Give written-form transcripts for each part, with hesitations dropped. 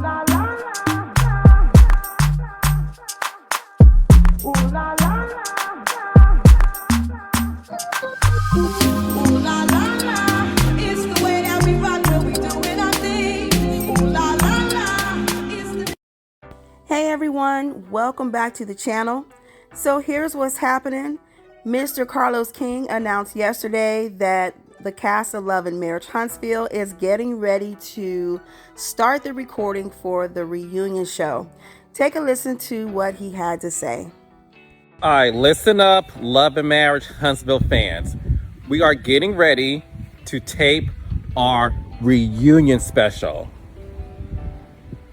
Hey everyone, welcome back to the channel. So here's what's happening. Mr. Carlos King announced yesterday that the cast of Love and Marriage Huntsville is getting ready to start the recording for the reunion show. Take a listen to what he had to say. All right, listen up, Love and Marriage Huntsville fans. We are getting ready to tape our reunion special.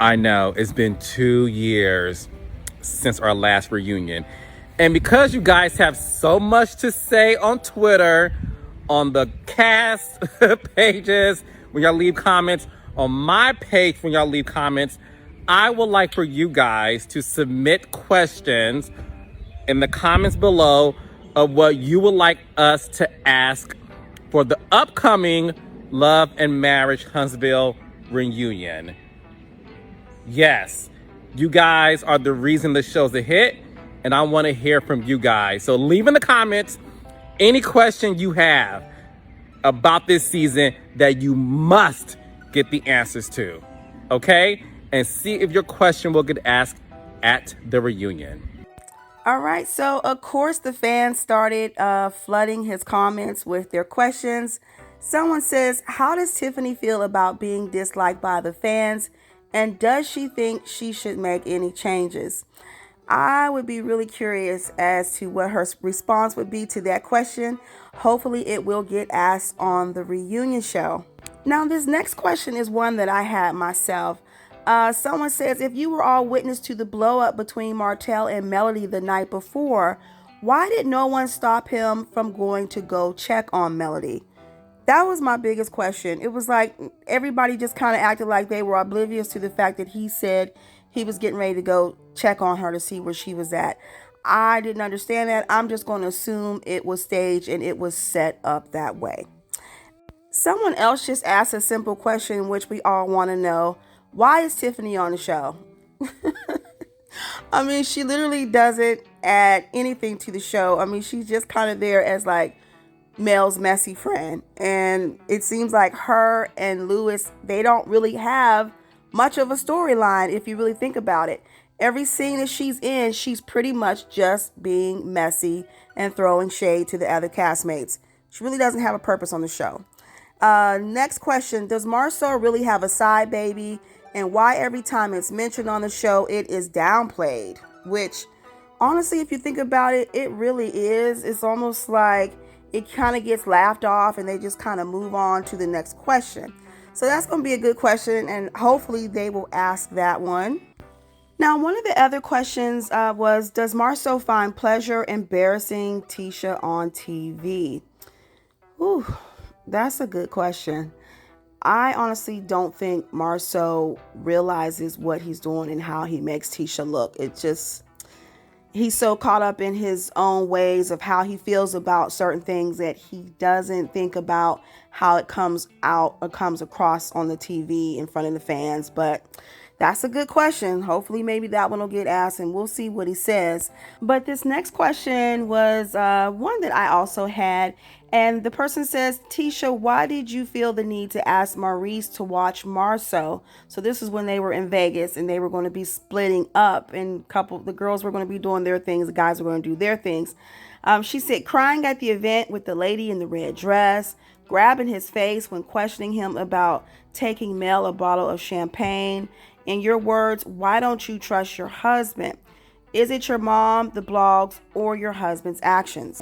I know, it's been 2 years since our last reunion. And because you guys have so much to say on Twitter, on the cast pages, when y'all leave comments, on my page when y'all leave comments, I would like for you guys to submit questions in the comments below of what you would like us to ask for the upcoming Love and Marriage Huntsville reunion. Yes, you guys are the reason the show's a hit, and I want to hear from you guys. So leave in the comments any question you have about this season that you must get the answers to, okay? And see if your question will get asked at the reunion. All right, so of course the fans started flooding his comments with their questions. Someone says, how does Tiffany feel about being disliked by the fans? And does she think she should make any changes? I would be really curious as to what her response would be to that question. Hopefully it will get asked on the reunion show. Now, this next question is one that I had myself. Someone says, if you were all witness to the blow up between Martell and Melody the night before, why did no one stop him from going to go check on Melody? That was my biggest question. It was like everybody just kind of acted like they were oblivious to the fact that he said he was getting ready to go check on her to see where she was at. I didn't understand that. I'm just going to assume it was staged and it was set up that way. Someone else just asked a simple question, which we all want to know. Why is Tiffany on the show? I mean, she literally doesn't add anything to the show. I mean, she's just kind of there as like Mel's messy friend. And it seems like her and Louis, they don't really have much of a storyline if you really think about it. Every scene that she's in, she's pretty much just being messy and throwing shade to the other castmates. She really doesn't have a purpose on the show. Next question, does Marceau really have a side baby? And why every time it's mentioned on the show, it is downplayed? Which, honestly, if you think about it, it really is. It's almost like it kind of gets laughed off and they just kind of move on to the next question. So that's going to be a good question, and hopefully they will ask that one. Now, one of the other questions was, does Marceau find pleasure embarrassing Tisha on TV? Ooh, that's a good question. I honestly don't think Marceau realizes what he's doing and how he makes Tisha look. He's so caught up in his own ways of how he feels about certain things that he doesn't think about how it comes out or comes across on the TV in front of the fans. But that's a good question. Hopefully maybe that one will get asked and we'll see what he says. But this next question was one that I also had. And the person says, Tisha, why did you feel the need to ask Maurice to watch Marceau? So this is when they were in Vegas and they were going to be splitting up, and the girls were going to be doing their things. The guys were going to do their things. She said, crying at the event with the lady in the red dress, grabbing his face when questioning him about taking Mel a bottle of champagne. In your words, why don't you trust your husband? Is it your mom, the blogs, or your husband's actions?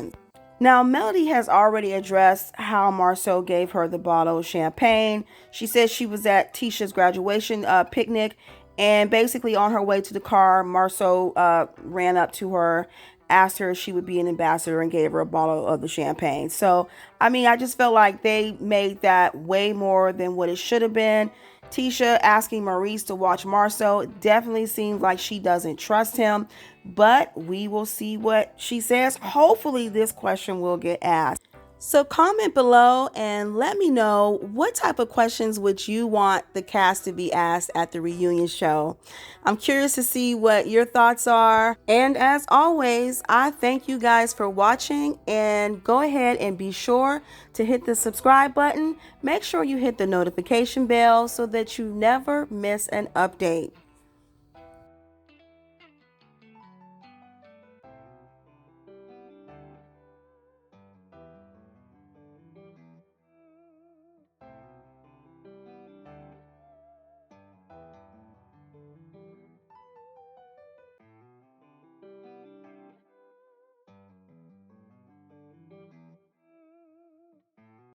Now, Melody has already addressed how Marceau gave her the bottle of champagne. She says she was at Tisha's graduation picnic, and basically on her way to the car, Marceau ran up to her, asked her if she would be an ambassador, and gave her a bottle of the champagne. So, I mean, I just felt like they made that way more than what it should have been. Tisha asking Maurice to watch Marceau definitely seems like she doesn't trust him, but we will see what she says. Hopefully this question will get asked. So comment below and let me know what type of questions would you want the cast to be asked at the reunion show. I'm curious to see what your thoughts are. And as always, I thank you guys for watching, and go ahead and be sure to hit the subscribe button. Make sure you hit the notification bell so that you never miss an update.